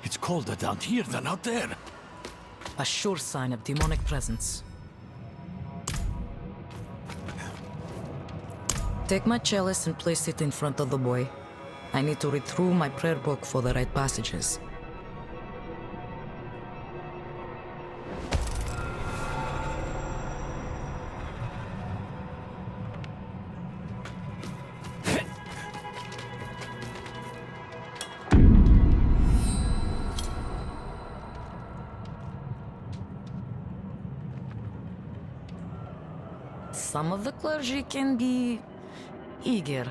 It's colder down here than out there. A sure sign of demonic presence. Take my chalice and place it in front of the boy. I need to read through my prayer book for the right passages. Some of the clergy can be eager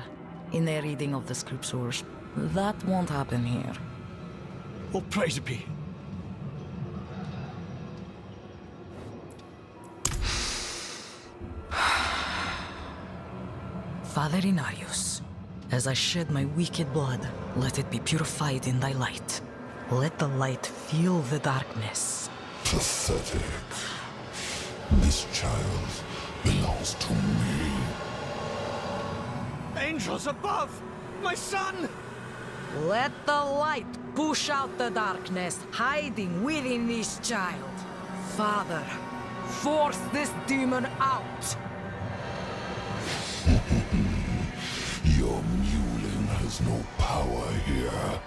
in their reading of the scriptures. That won't happen here. Oh, praise be. Father Inarius, as I shed my wicked blood, let it be purified in thy light. Let the light feel the darkness. Pathetic. This child belongs to me. Angels above! My son! Let the light push out the darkness hiding within this child. Father, force this demon out! Your mewling has no power here.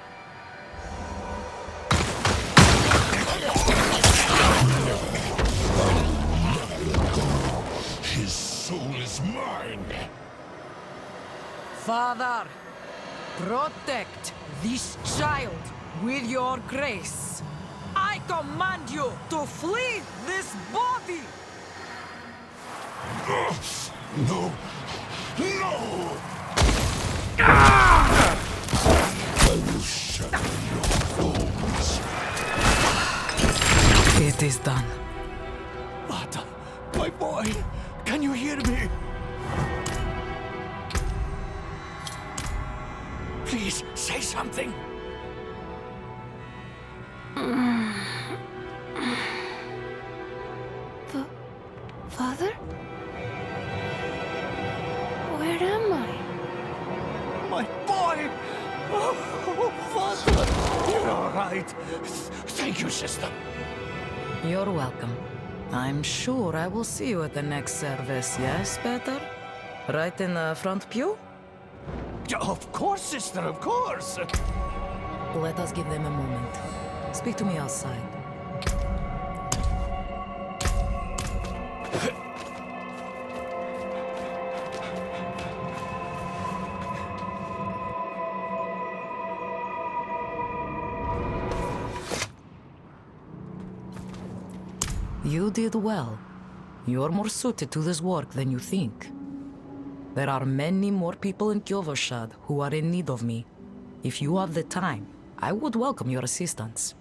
His soul is mine. Father, protect this child with your grace. I command you to flee this body! No! No! I will shatter your bones. It is done. Ada, my boy, can you hear me? Please, say something. Father? Where am I? My boy! Oh, Father! You're all right. Thank you, sister. You're welcome. I'm sure I will see you at the next service, yes, Peter? Right in the front pew? Of course, sister, of course. Let us give them a moment. Speak to me outside. You did well. You're more suited to this work than you think. There are many more people in Kyovoshad who are in need of me. If you have the time, I would welcome your assistance.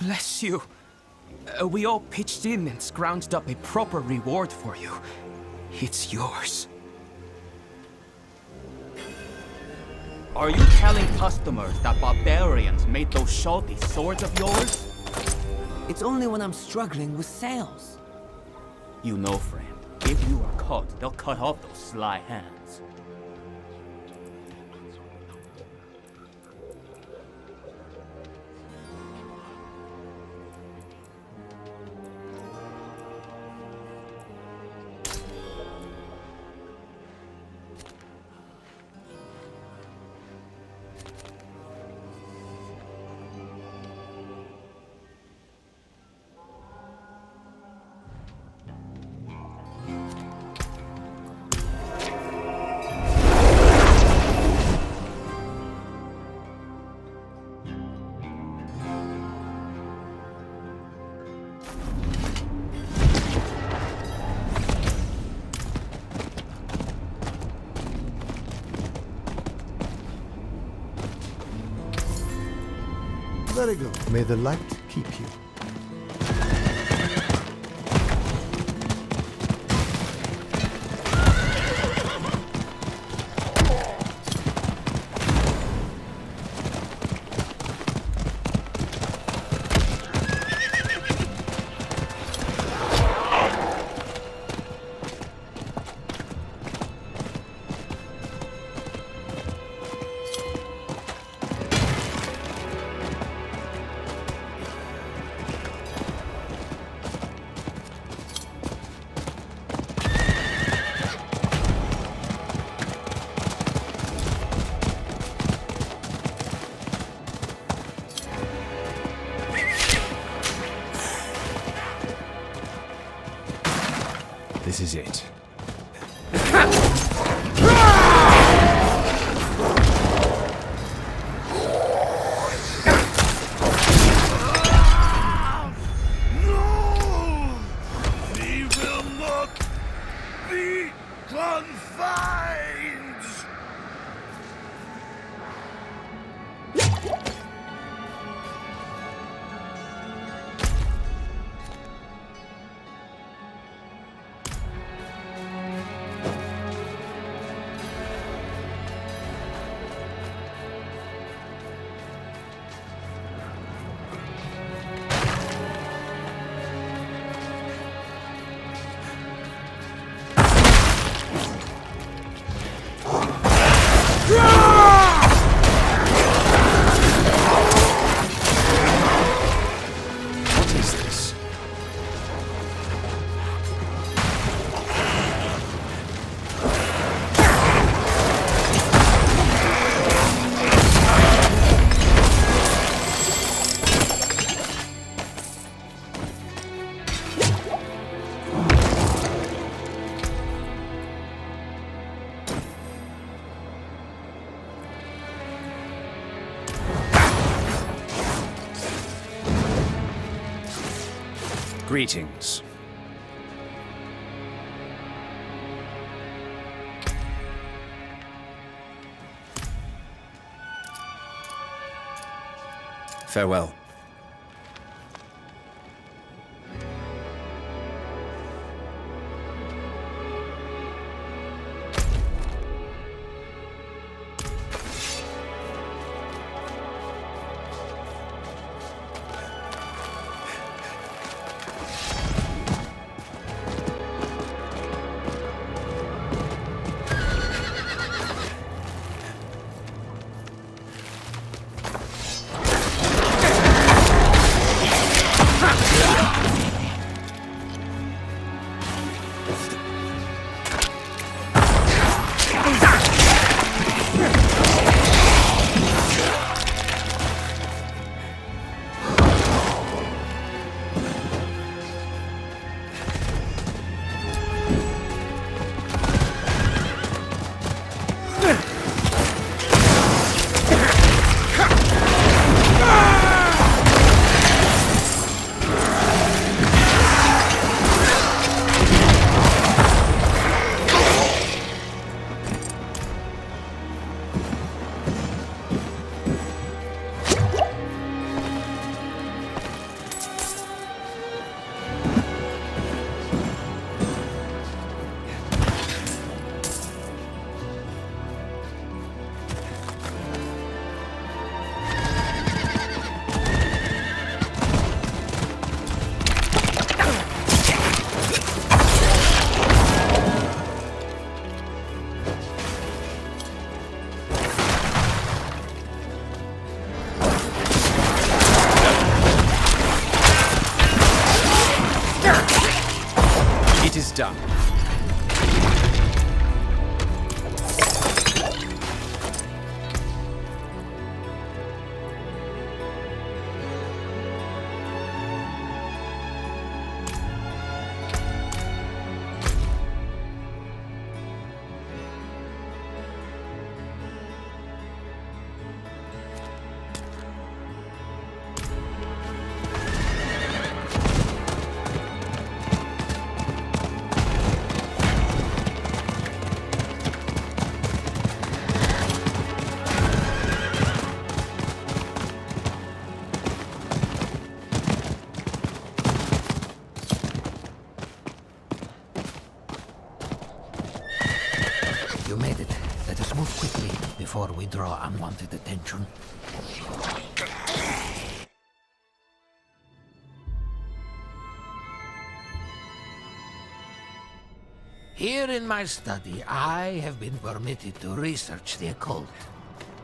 Bless you. We all pitched in and scrounged up a proper reward for you. It's yours. Are you telling customers that barbarians made those shoddy swords of yours? It's only when I'm struggling with sales. You know, friend, if you are caught, they'll cut off those sly hands. Let it go. May the light keep you. This is it. We will not be confined! What is this? Greetings. Farewell. done. You made it. Let us move quickly before we draw unwanted attention. Here in my study, I have been permitted to research the occult.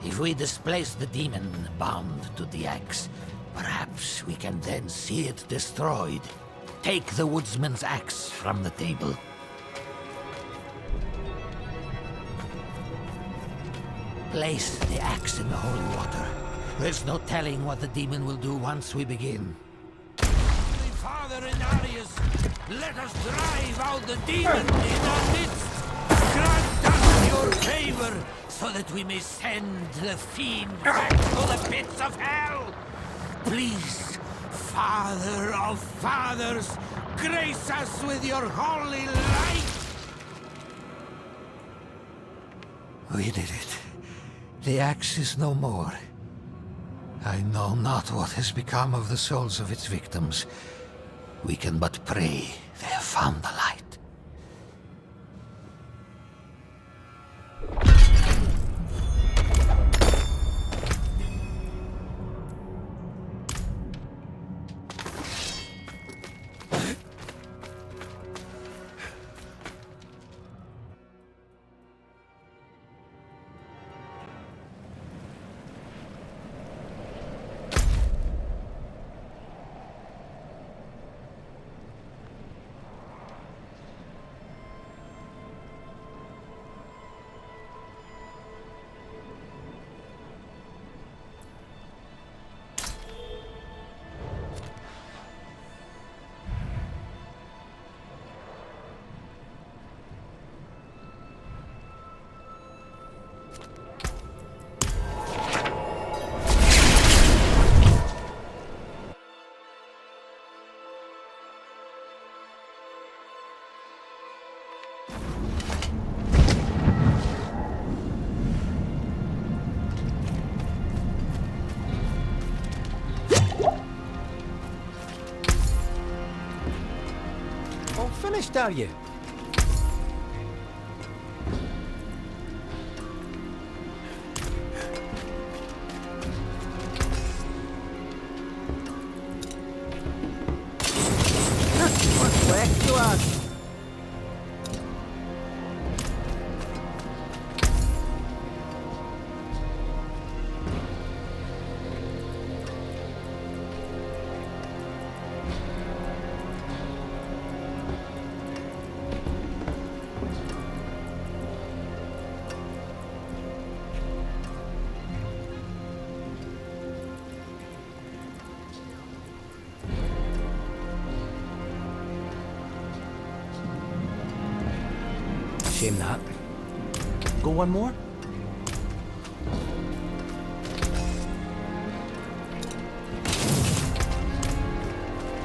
If we displace the demon bound to the axe, perhaps we can then see it destroyed. Take the woodsman's axe from the table. Place the axe in the holy water. There's no telling what the demon will do once we begin. Holy Father Inarius, let us drive out the demon in our midst. Grant us your favor, so that we may send the fiend back to the pits of hell. Please, Father of Fathers, grace us with your holy light. We did it. The axe is no more. I know not what has become of the souls of its victims. We can but pray they have found the light. Finished, are you? What's left to us? Shame that. Go one more?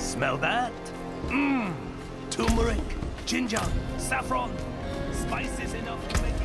Smell that? Mmm. Turmeric, ginger, saffron. Spices enough to make it.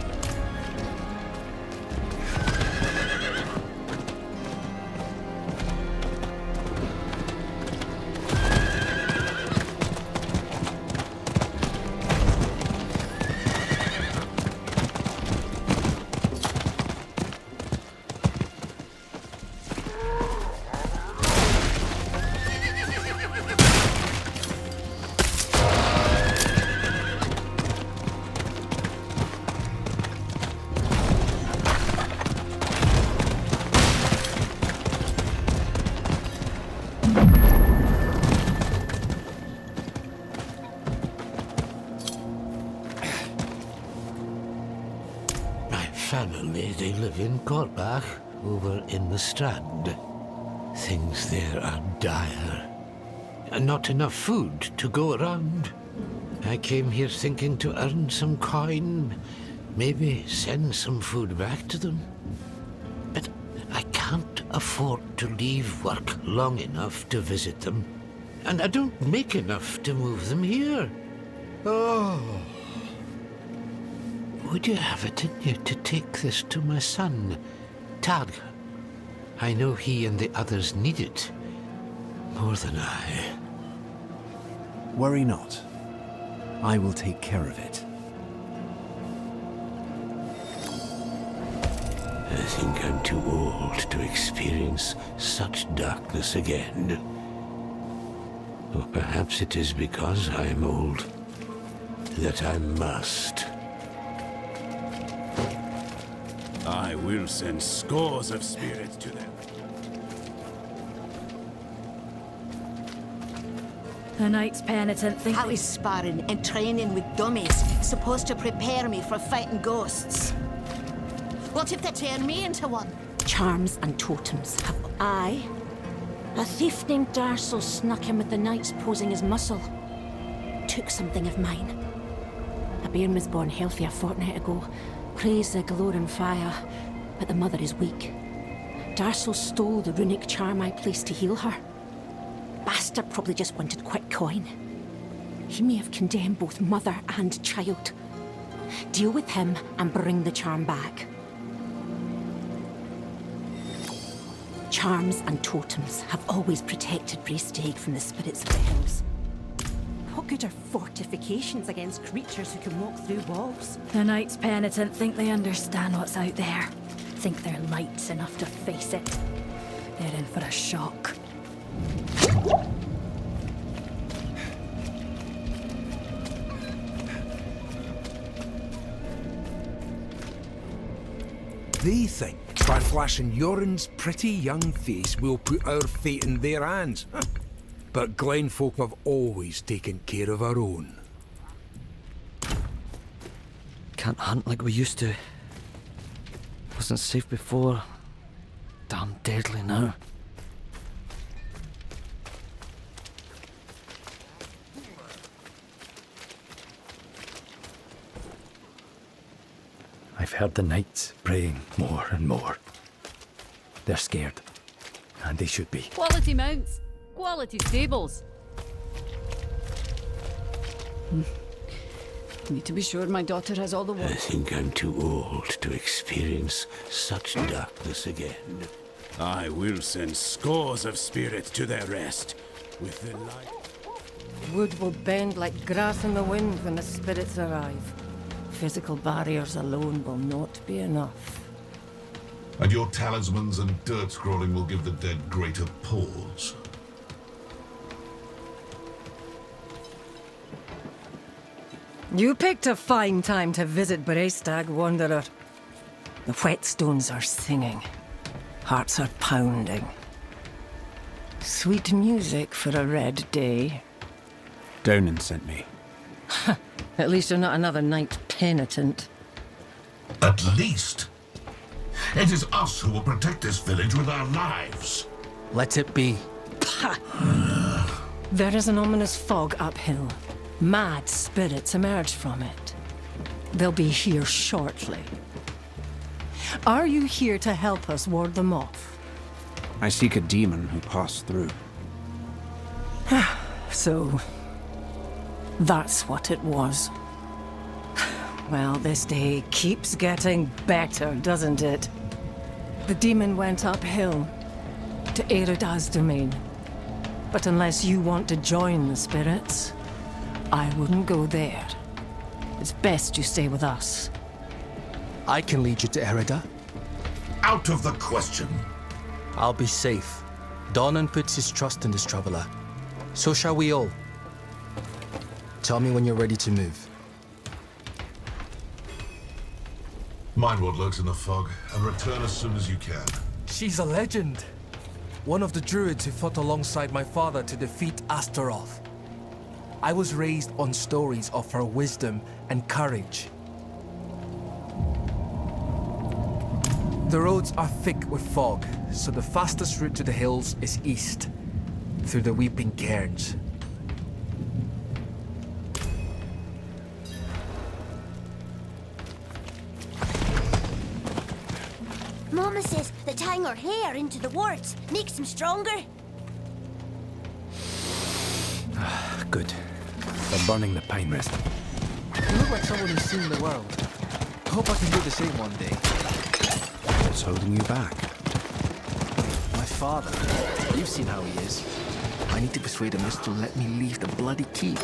me they live in Korbach, over in the Strand. Things there are dire. And not enough food to go around. I came here thinking to earn some coin, maybe send some food back to them. But I can't afford to leave work long enough to visit them. And I don't make enough to move them here. Oh. Would you have it in you to take this to my son, Targ? I know he and the others need it more than I. Worry not. I will take care of it. I think I'm too old to experience such darkness again. Or perhaps it is because I'm old that I must. I will send scores of spirits to them. The Knights Penitent think How is sparring and training with dummies supposed to prepare me for fighting ghosts? What if they turn me into one? Charms and totems have... Aye. A thief named Darcel snuck in with the Knights posing as muscle. Took something of mine. A bairn was born healthy a fortnight ago. Praise the glowing fire, but the mother is weak. Darcel stole the runic charm I placed to heal her. Bastard probably just wanted quick coin. He may have condemned both mother and child. Deal with him and bring the charm back. Charms and totems have always protected Braestag from the spirits of the hills. What good are fortifications against creatures who can walk through walls? the Knights Penitent think they understand what's out there. Think they're lights enough to face it. They're in for a shock. They think by flashing Yoren's pretty young face we'll put our fate in their hands. But Glenfolk have always taken care of our own. Can't hunt like we used to. Wasn't safe before. Damn deadly now. I've heard the knights praying more and more. They're scared. And they should be. Quality mounts. Quality stables. Need to be sure my daughter has all the I work. think I'm too old to experience such darkness again. I will send scores of spirits to their rest with the light. Wood will bend like grass in the wind when the spirits arrive. Physical barriers alone will not be enough. And your talismans and dirt scrolling will give the dead greater pause. You picked a fine time to visit Braestag, Wanderer. The whetstones are singing. Hearts are pounding. Sweet music for a red day. Downen sent me. At least you're not another Knight Penitent. At least. It is us who will protect this village with our lives. Let it be. There is an ominous fog uphill. Mad spirits emerge from it. They'll be here shortly. Are you here to help us ward them off? I seek a demon who passed through. So, that's what it was. Well, this day keeps getting better, doesn't it? The demon went uphill to Erida's domain. But unless you want to join the spirits, I wouldn't go there. It's best you stay with us. I can lead you to Erida. Out of the question. I'll be safe. Donan puts his trust in this traveler. So shall we all. Tell me when you're ready to move. Mind what lurks in the fog, and return as soon as you can. She's a legend. One of the druids who fought alongside my father to defeat Astaroth. I was raised on stories of her wisdom and courage. The roads are thick with fog, so the fastest route to the hills is east, through the Weeping Cairns. Mama says that tying her hair into the warts makes them stronger. Good. They're burning the pine rest. You look like someone who's seen the world. I hope I can do the same one day. What's holding you back? My father. You've seen how he is. I need to persuade him just to let me leave the bloody keep.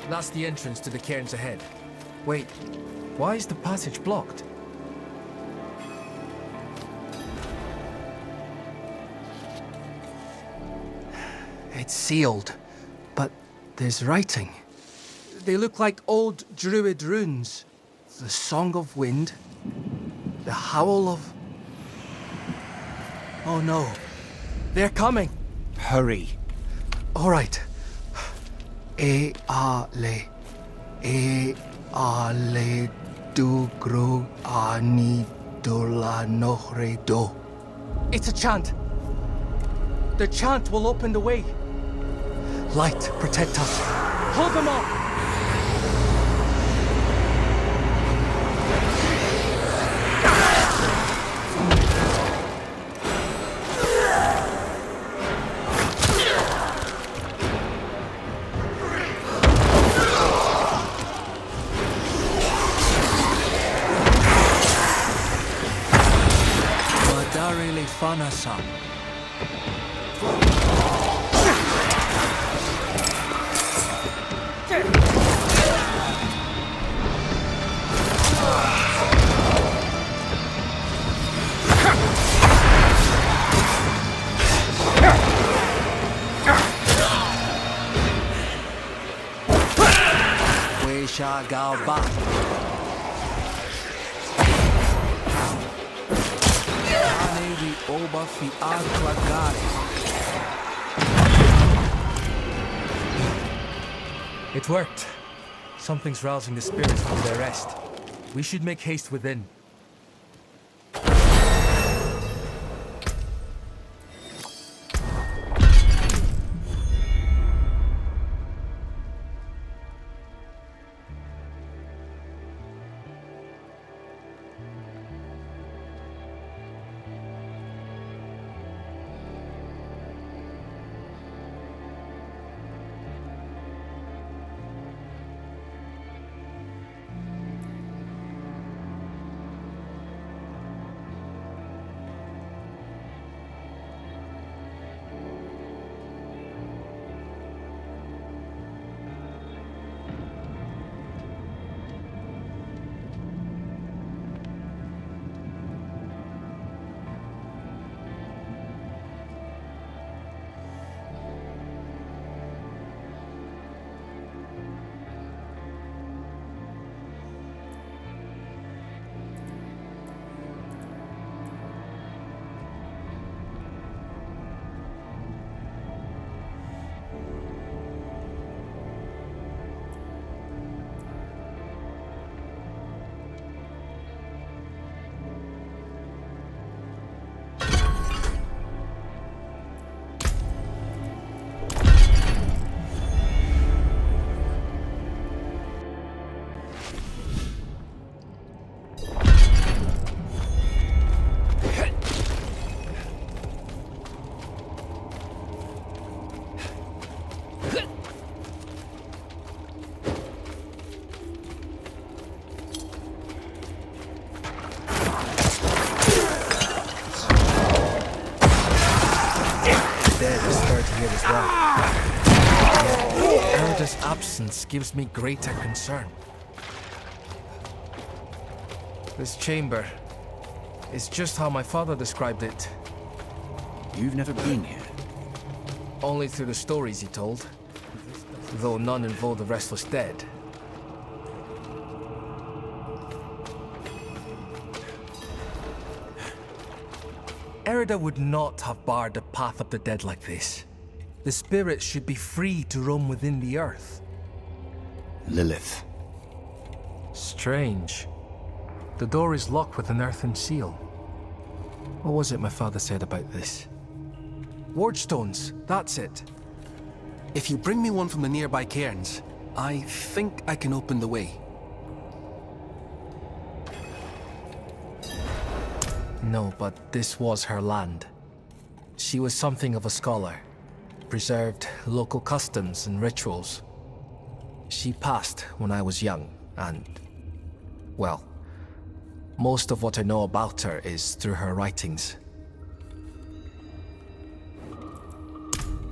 That's the entrance to the cairns ahead. Wait, why is the passage blocked? It's sealed, but there's writing. They look like old druid runes. The Song of Wind, the Howl of... Oh no, they're coming! Hurry. All right. E-a-le, E-a-le du-gru ani-do-la-nohre-do. It's a chant. The chant will open the way. Light, protect us. Hold them off! Wadarele Fanasa. Galba. It worked. Something's rousing the spirits from their rest. We should make haste within. Erda's absence gives me greater concern. This chamber is just how my father described it. You've never been here. Only through the stories he told, though none involved the restless dead. Erida would not have barred the path of the dead like this. The spirits should be free to roam within the earth. Lilith. Strange. The door is locked with an earthen seal. What was it my father said about this? Ward stones, that's it. If you bring me one from the nearby cairns, I think I can open the way. No, but this was her land. She was something of a scholar, preserved local customs and rituals. She passed when I was young, and, well, most of what I know about her is through her writings.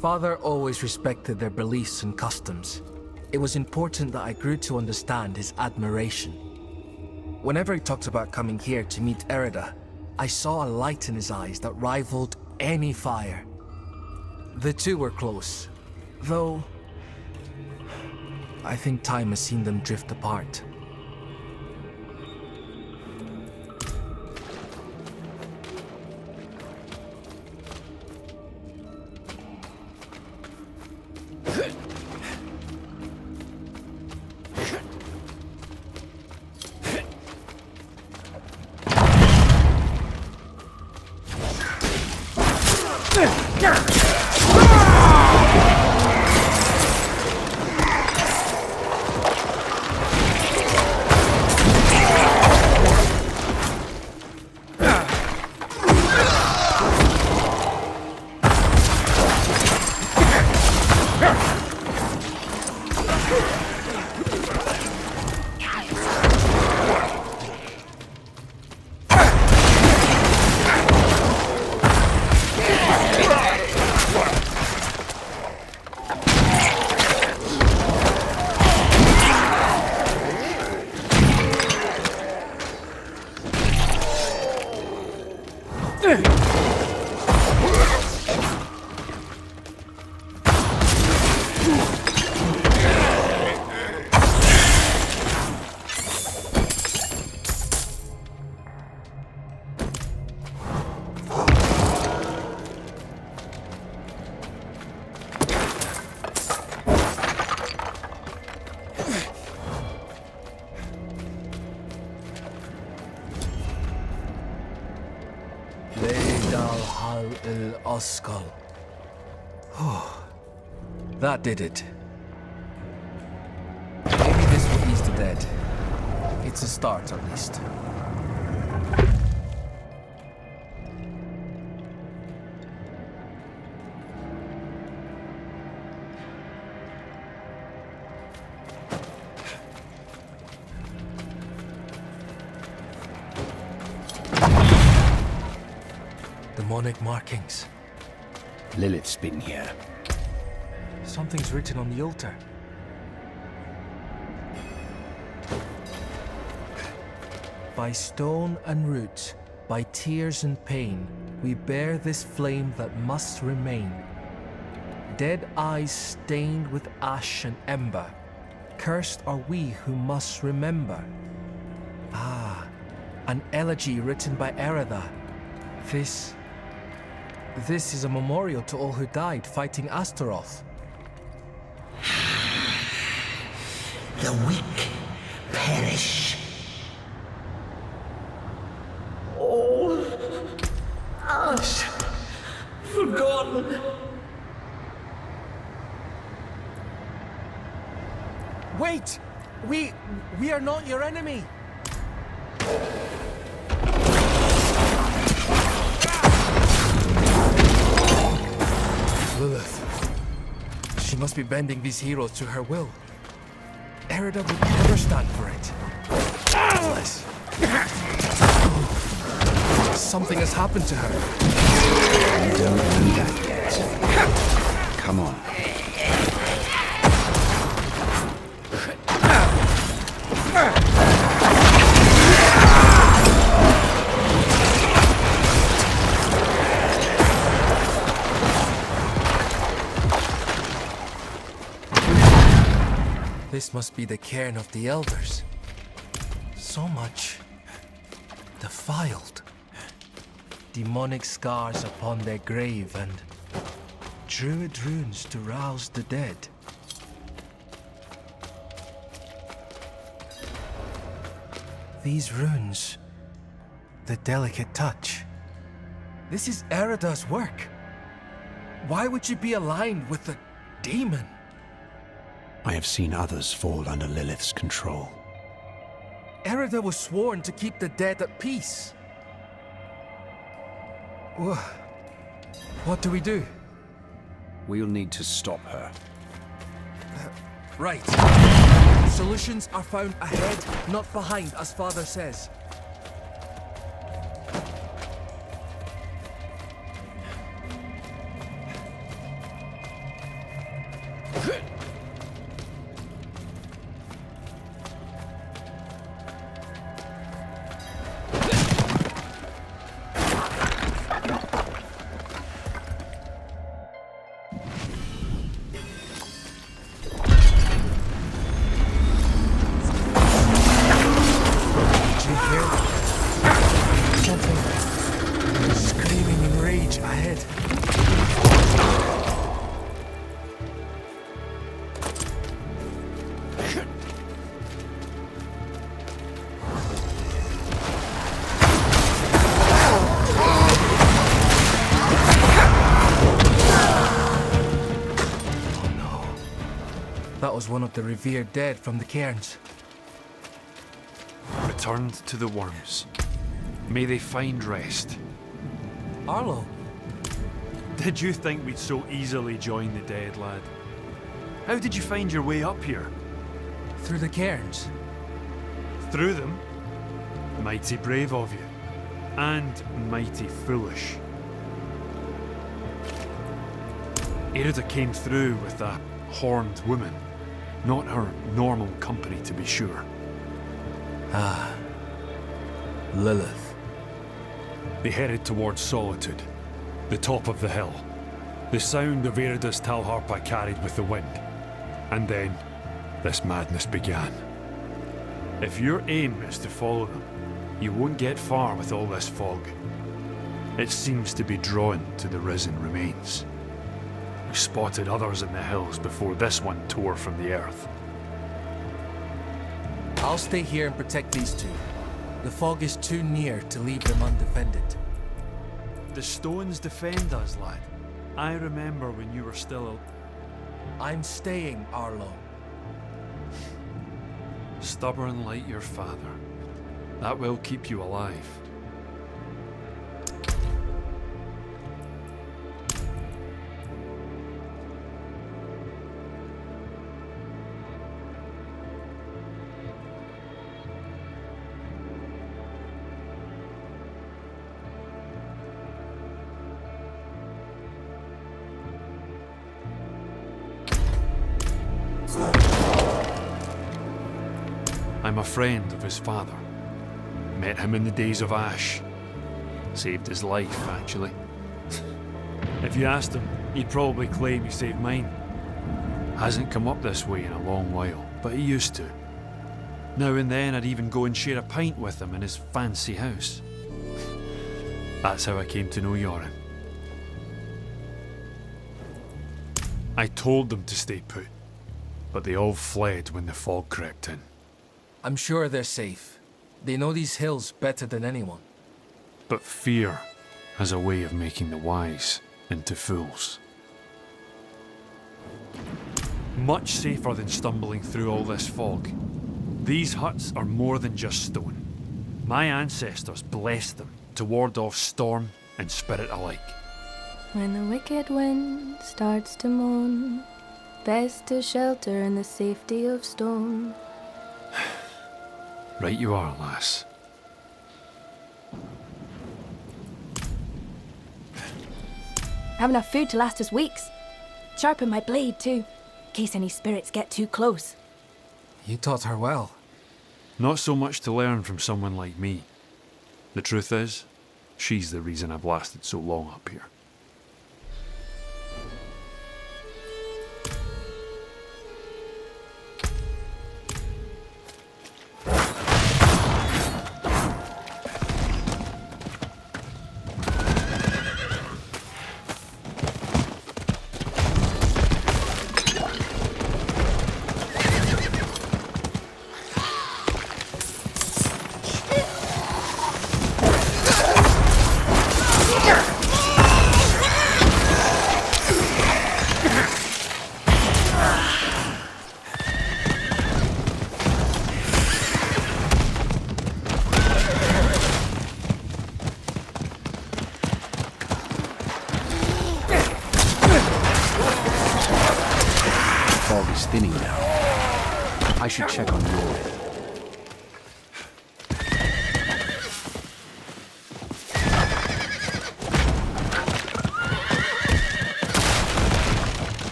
Father always respected their beliefs and customs. It was important that I grew to understand his admiration. Whenever he talked about coming here to meet Erida, I saw a light in his eyes that rivaled any fire. The two were close, though I think time has seen them drift apart. Skull. Oh, that did it. Maybe this will ease the dead. It's a start, at least. Demonic markings. Lilith's been here. Something's written on the altar. By stone and root, by tears and pain, we bear this flame that must remain. Dead eyes stained with ash and ember, cursed are we who must remember. Ah, an elegy written by Erida. This is a memorial to all who died fighting Astaroth. The weak perish. All us forgotten. Wait! We are not your enemy! Lilith. She must be bending these heroes to her will. Erida would never stand for it. Alice! Something has happened to her. You don't know that yet. Come on. This must be the cairn of the elders. So much defiled. Demonic scars upon their grave and druid runes to rouse the dead. These runes, the delicate touch. This is Erida's work. Why would you be aligned with the demon? I have seen others fall under Lilith's control. Erida was sworn to keep the dead at peace. What do we do? We'll need to stop her. Right. Solutions are found ahead, not behind, as Father says. That was one of the revered dead from the cairns. Returned to the worms. May they find rest. Arlo? Did you think we'd so easily join the dead, lad? How did you find your way up here? Through the cairns. Through them? Mighty brave of you. And mighty foolish. Erida came through with a horned woman. Not her normal company, to be sure. Ah. Lilith. They headed towards Solitude, the top of the hill. The sound of Erida's Talharpa carried with the wind. And then, this madness began. If your aim is to follow them, you won't get far with all this fog. It seems to be drawn to the risen remains. We spotted others in the hills before this one tore from the earth. I'll stay here and protect these two. The fog is too near to leave them undefended. The stones defend us, lad. I remember when you were still I'm staying, Arlo. Stubborn like your father. That will keep you alive. I'm a friend of his father. Met him in the days of Ash. Saved his life, actually. If you asked him, he'd probably claim he saved mine. Hasn't come up this way in a long while, but he used to. Now and then I'd even go and share a pint with him in his fancy house. That's how I came to know Yoren. I told them to stay put, but they all fled when the fog crept in. I'm sure they're safe. They know these hills better than anyone. But fear has a way of making the wise into fools. Much safer than stumbling through all this fog. These huts are more than just stone. My ancestors blessed them to ward off storm and spirit alike. When the wicked wind starts to moan, best to shelter in the safety of stone. Right you are, lass. Have enough food to last us weeks. Sharpen my blade too, in case any spirits get too close. You taught her well. Not so much to learn from someone like me. The truth is, she's the reason I've lasted so long up here. I should check on your end.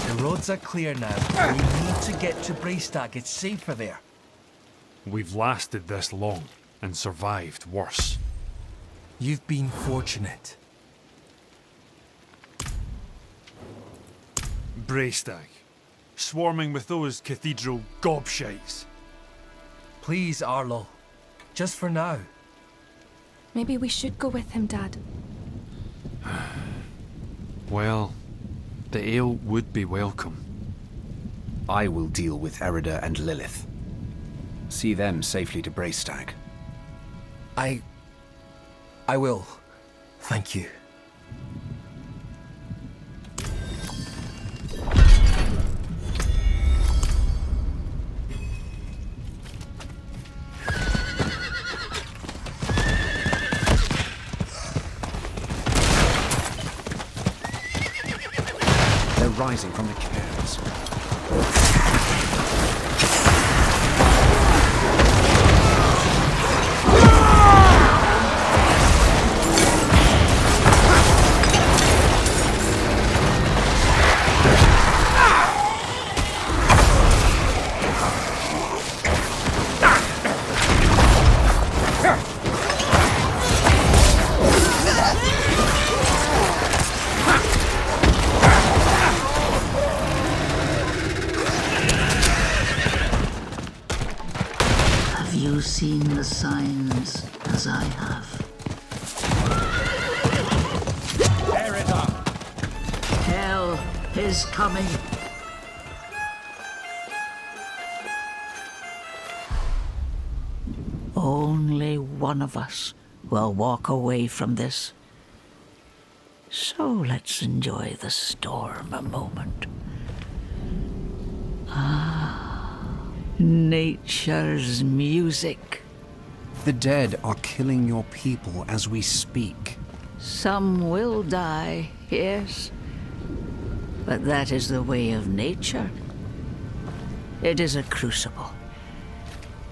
The roads are clear now. We need to get to Braystag. It's safer there. We've lasted this long and survived worse. You've been fortunate. Braystag, swarming with those cathedral gobshites. Please, Arlo. Just for now. Maybe we should go with him, Dad. Well, the ale would be welcome. I will deal with Erida and Lilith. See them safely to Braystag. I will. Thank you. They're rising from the cairns. Have you seen the signs as I have? Erida! Hell is coming. Only one of us will walk away from this. So let's enjoy the storm a moment. Nature's music. The dead are killing your people as we speak. Some will die, yes. But that is the way of nature. It is a crucible.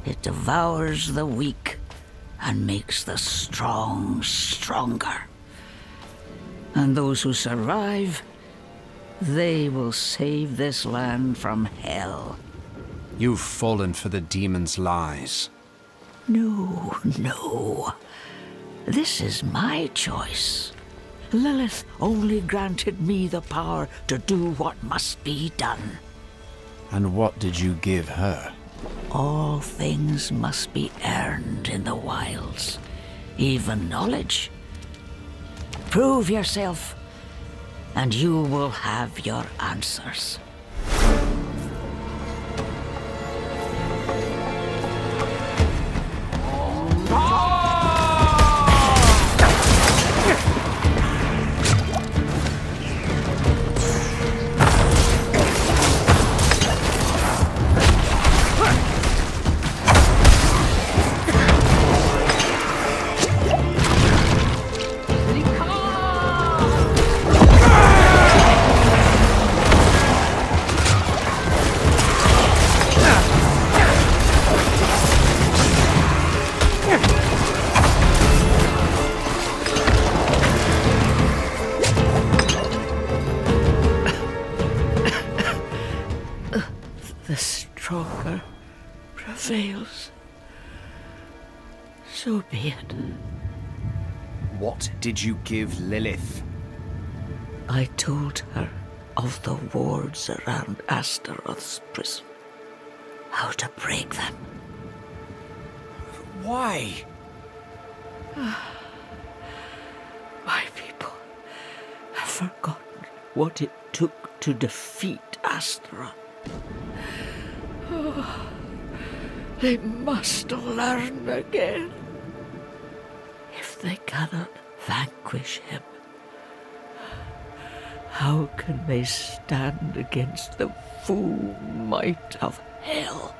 It devours the weak and makes the strong stronger. And those who survive, they will save this land from hell. You've fallen for the demon's lies. No, no. This is my choice. Lilith only granted me the power to do what must be done. And what did you give her? All things must be earned in the wilds, even knowledge. Prove yourself, and you will have your answers. The stronger prevails. So be it. What did you give Lilith? I told her of the wards around Astaroth's prison. How to break them. Why? My people have forgotten what it took to defeat Astaroth. They must learn again. If they cannot vanquish him, how can they stand against the full might of hell?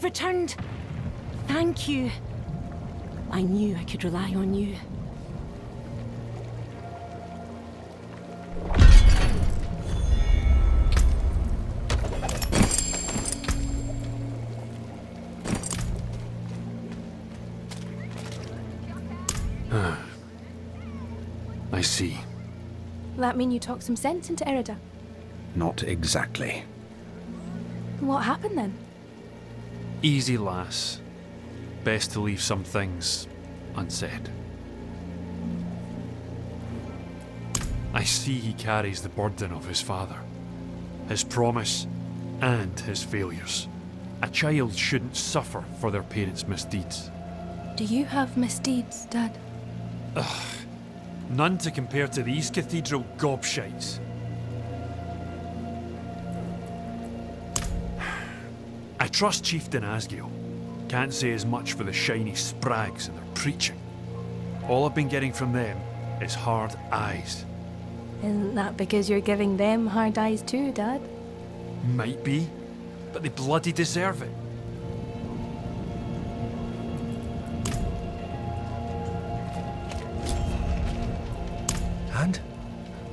you've returned. Thank you. I knew I could rely on you. I see. That mean you talked some sense into Erida? Not exactly. What happened then? Easy, lass. Best to leave some things unsaid. I see he carries the burden of his father, his promise, and his failures. A child shouldn't suffer for their parents' misdeeds. Do you have misdeeds, Dad? Ugh. None to compare to these cathedral gobshites. I trust Chieftain Asgiel. Can't say as much for the shiny sprags and their preaching. All I've been getting from them is hard eyes. Isn't that because you're giving them hard eyes too, Dad? Might be, but they bloody deserve it. And?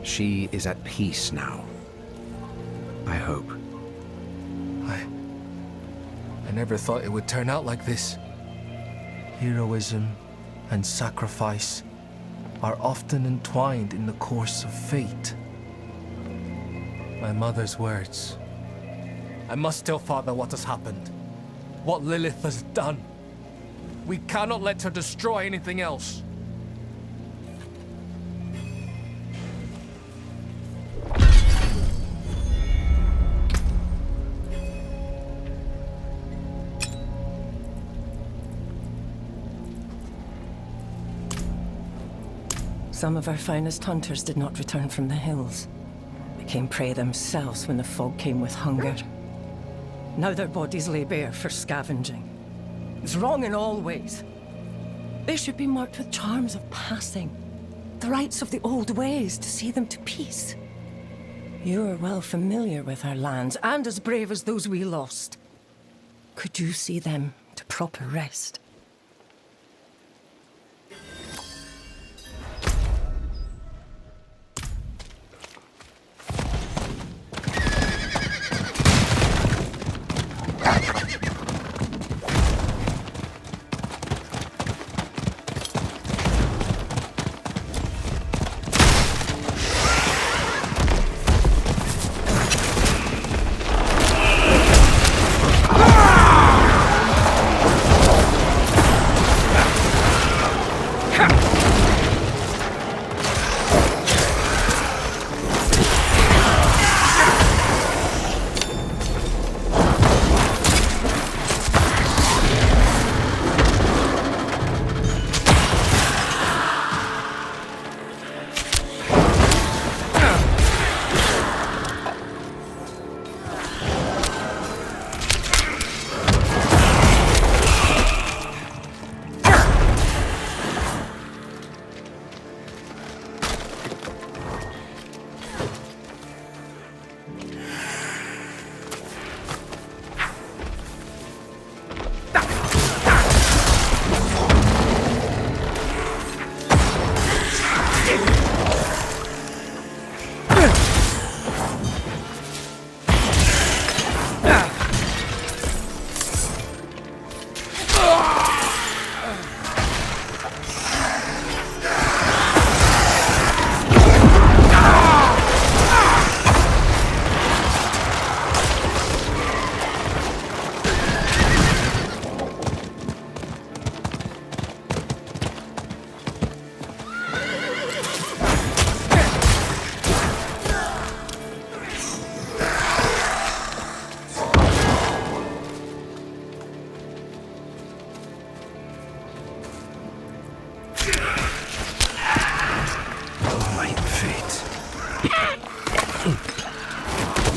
She is at peace now. I hope. I never thought it would turn out like this. Heroism and sacrifice are often entwined in the course of fate. My mother's words. I must tell Father what has happened. What Lilith has done. We cannot let her destroy anything else. Some of our finest hunters did not return from the hills. Became prey themselves when the fog came with hunger. Now their bodies lay bare for scavenging. It's wrong in all ways. They should be marked with charms of passing. The rites of the old ways to see them to peace. You are well familiar with our lands, and as brave as those we lost. Could you see them to proper rest?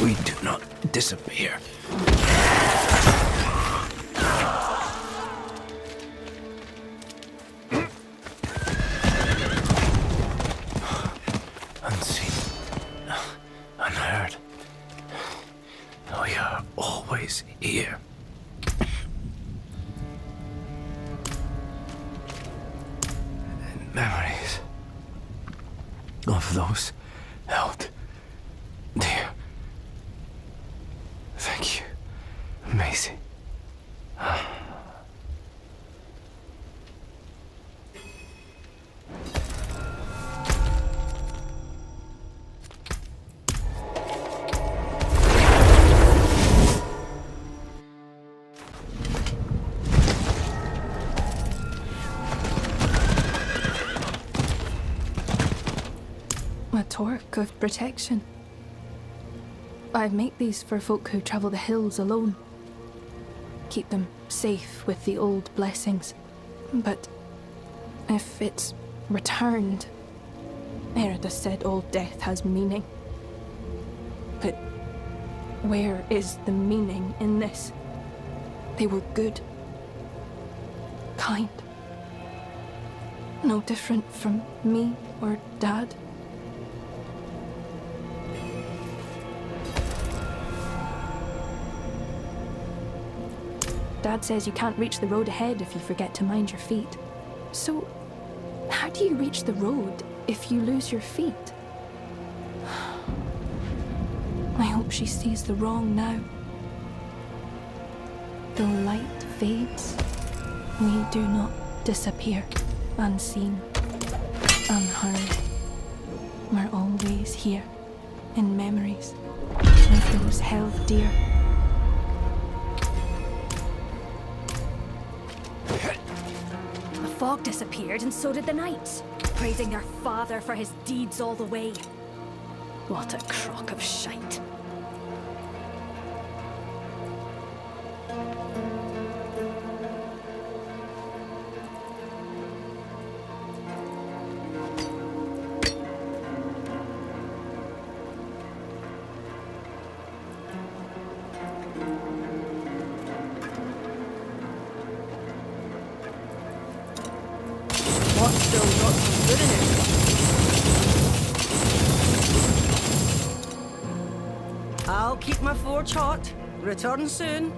We do not disappear. Unseen. Unheard. We are always here. Memories of those held dear. Thank you, Maisie. A torque of protection. I make these for folk who travel the hills alone. Keep them safe with the old blessings. But if it's returned, Erida said all death has meaning. But where is the meaning in this? They were good. Kind. No different from me or Dad. Dad says you can't reach the road ahead if you forget to mind your feet. So, how do you reach the road if you lose your feet? I hope she sees the wrong now. Though light fades, we do not disappear, unseen, unheard. We're always here, in memories, of those held dear. The fog disappeared and so did the knights, praising their father for his deeds all the way. What a crock of shite. I'll keep my forge hot. Return soon.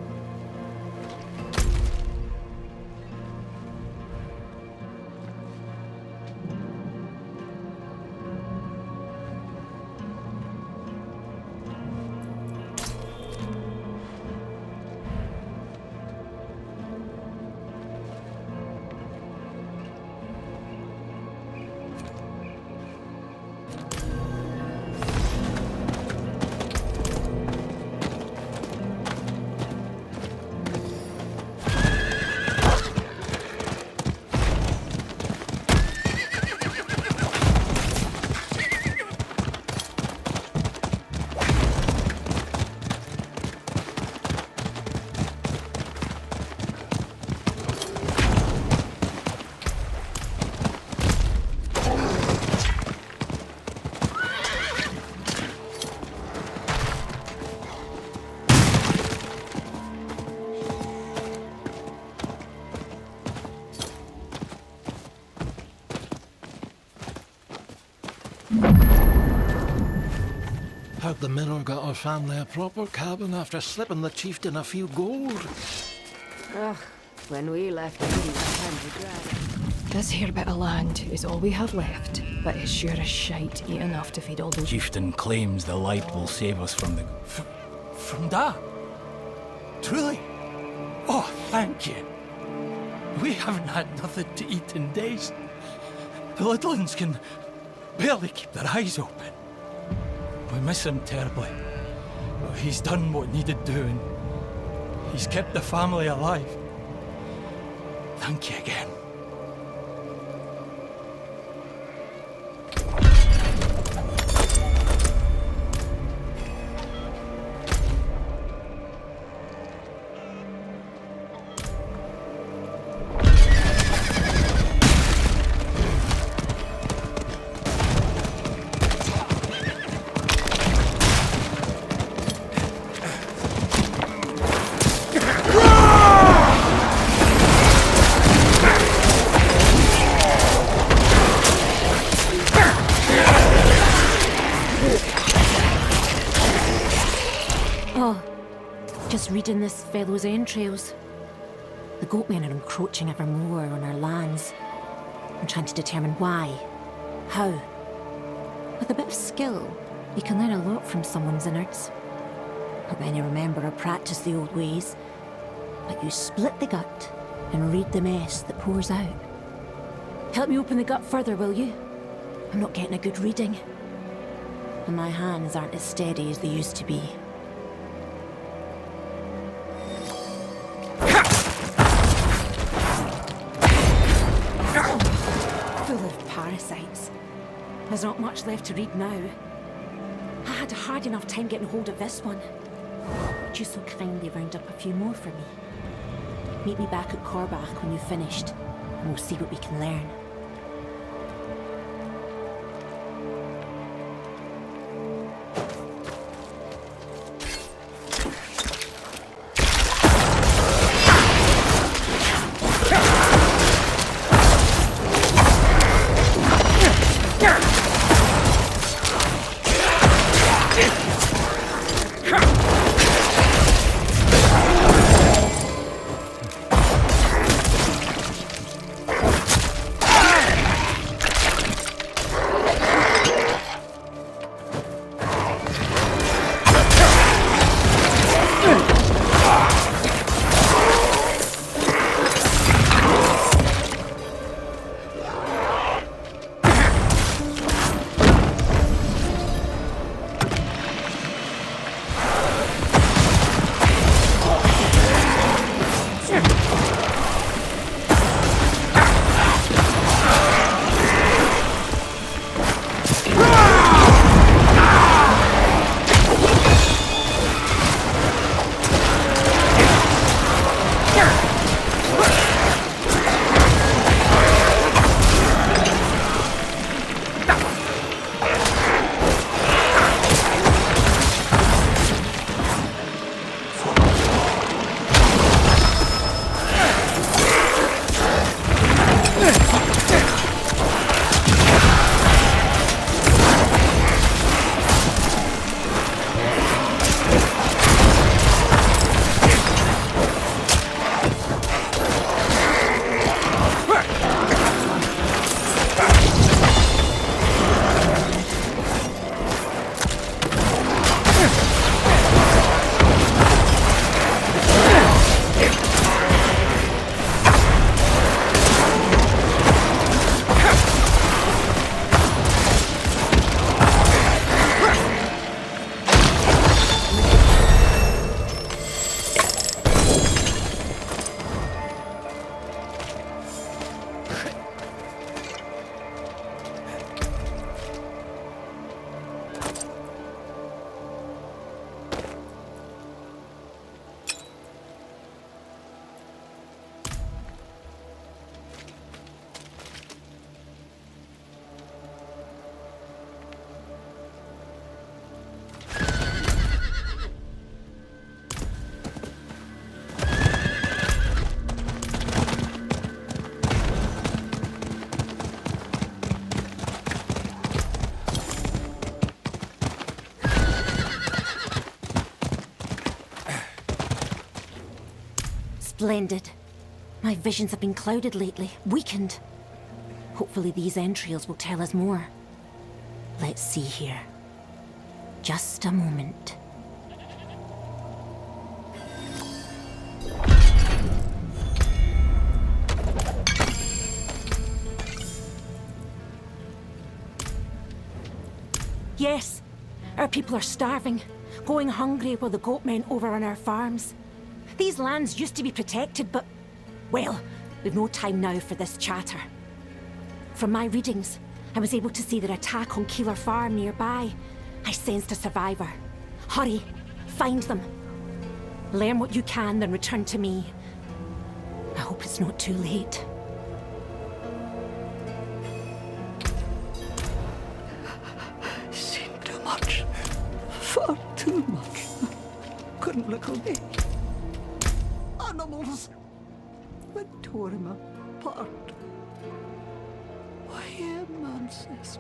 How'd the miller got our family a proper cabin after slipping the chieftain a few gold? Ugh, when we left India, time to grab. This here bit of land is all we have left, but it's sure as shite ain't enough to feed all those. Chieftain claims the light will save us from the... From that? Truly? Oh, thank you. We haven't had nothing to eat in days. The little ones can barely keep their eyes open. We miss him terribly. But he's done what needed doing. He's kept the family alive. Thank you again. Reading this fellow's entrails. The goatmen are encroaching ever more on our lands. I'm trying to determine why, how. With a bit of skill, you can learn a lot from someone's innards. Not many remember or practice the old ways, but you split the gut and read the mess that pours out. Help me open the gut further, will you? I'm not getting a good reading. And my hands aren't as steady as they used to be. Full of parasites. There's not much left to read now. I had a hard enough time getting hold of this one. Would you so kindly round up a few more for me? Meet me back at Korbach when you've finished, and we'll see what we can learn. Splendid. My visions have been clouded lately, weakened. Hopefully these entrails will tell us more. Let's see here. Just a moment. Yes, our people are starving, going hungry while the goatmen overrun our farms. These lands used to be protected, but, well, we've no time now for this chatter. From my readings, I was able to see their attack on Keeler Farm nearby. I sensed a survivor. Hurry, find them. Learn what you can, then return to me. I hope it's not too late. Seen too much. Far too much. Couldn't look away. Animals that tore him apart. I am ancestors.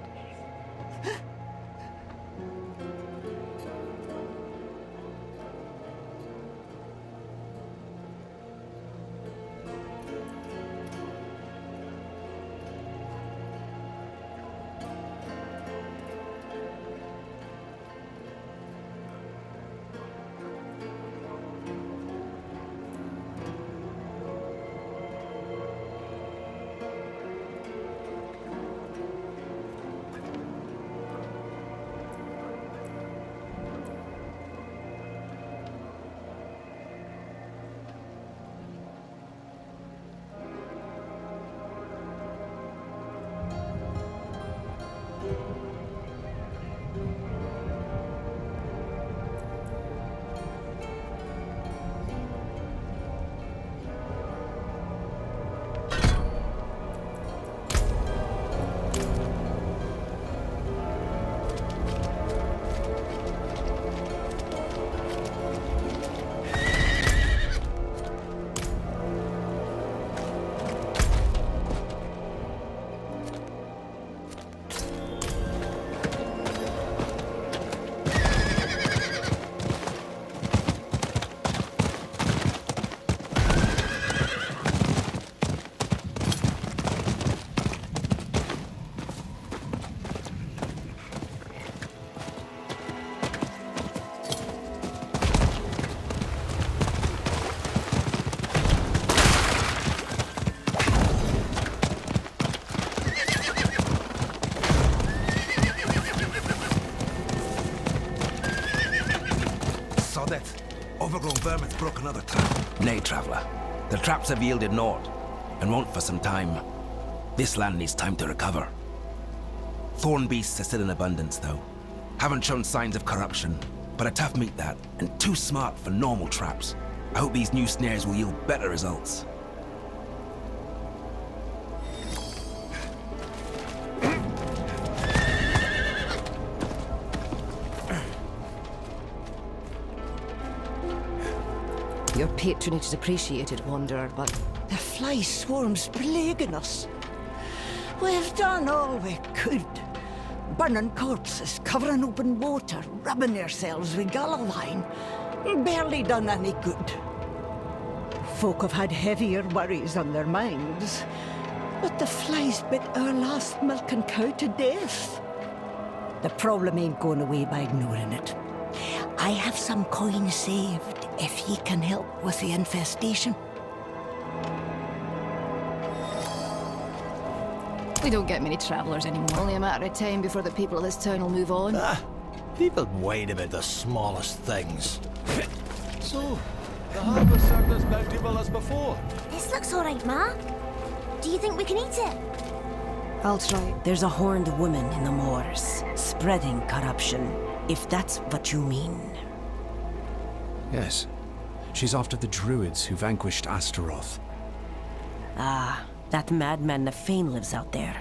hold it. Overgrown vermin's broke another trap. Nay, traveller. The traps have yielded naught, and won't for some time. This land needs time to recover. Thorn beasts are still in abundance, though. Haven't shown signs of corruption, but a tough meat that, and too smart for normal traps. I hope these new snares will yield better results. Your patronage is appreciated, Wanderer, but The fly swarm's plaguing us. We've done all we could. Burning corpses, covering open water, rubbing ourselves with gallowine. Barely done any good. Folk have had heavier worries on their minds. But the flies bit our last milking cow to death. The problem ain't going away by ignoring it. I have some coin saved if ye can help with the infestation. We don't get many travellers anymore. only a matter of time before the people of this town will move on. People whine about the smallest things. So, the harvest served as bountiful as before. This looks alright, Ma. Do you think we can eat it? I'll try. There's a horned woman in the moors, spreading corruption, if that's what you mean. Yes. She's after the druids who vanquished Astaroth. Ah, that madman Nefane lives out there.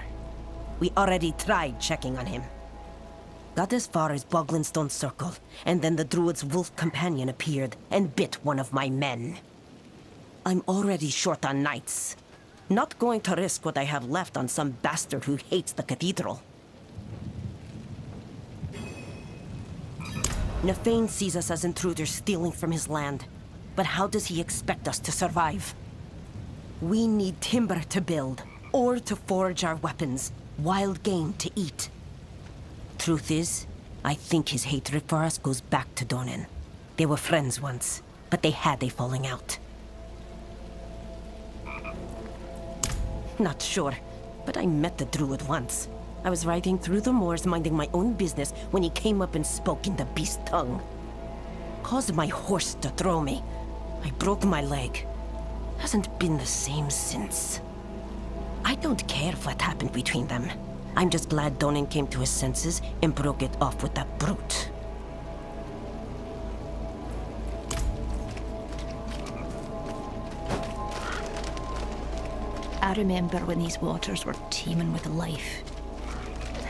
We already tried checking on him. Got as far as Boglinstone Circle, and then the druid's wolf companion appeared and bit one of my men. I'm already short on knights. Not going to risk what I have left on some bastard who hates the cathedral. Nefane sees us as intruders stealing from his land. But how does he expect us to survive? We need timber to build, ore to forge our weapons, wild game to eat. Truth is, I think his hatred for us goes back to Donan. They were friends once, but they had a falling out. Not sure, but I met the druid once. I was riding through the moors minding my own business when he came up and spoke in the beast tongue. Caused my horse to throw me. I broke my leg. Hasn't been the same since. I don't care what happened between them. I'm just glad Donan came to his senses and broke it off with that brute. I remember when these waters were teeming with life.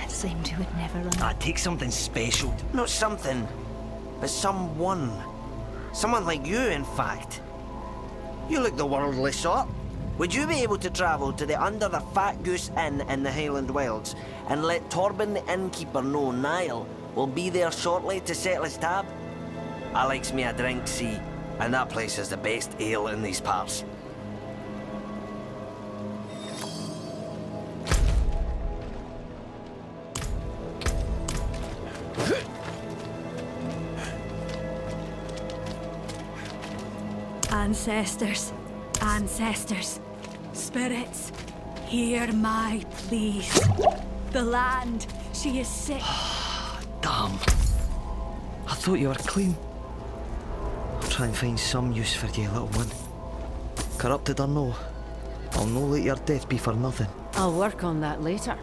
It seemed it would never run. I'd take something special. Not something, but someone. Someone like you, in fact. You look the worldly sort. Would you be able to travel to the Under the Fat Goose Inn in the Highland Wilds and let Torben the innkeeper know Niall will be there shortly to settle his tab? I likes me a drink, see, and that place is the best ale in these parts. Ancestors, ancestors, spirits, hear my pleas. The land, she is sick. Damn. I thought you were clean. I'll try and find some use for you, little one. Corrupted or no, I'll no let your death be for nothing. I'll work on that later.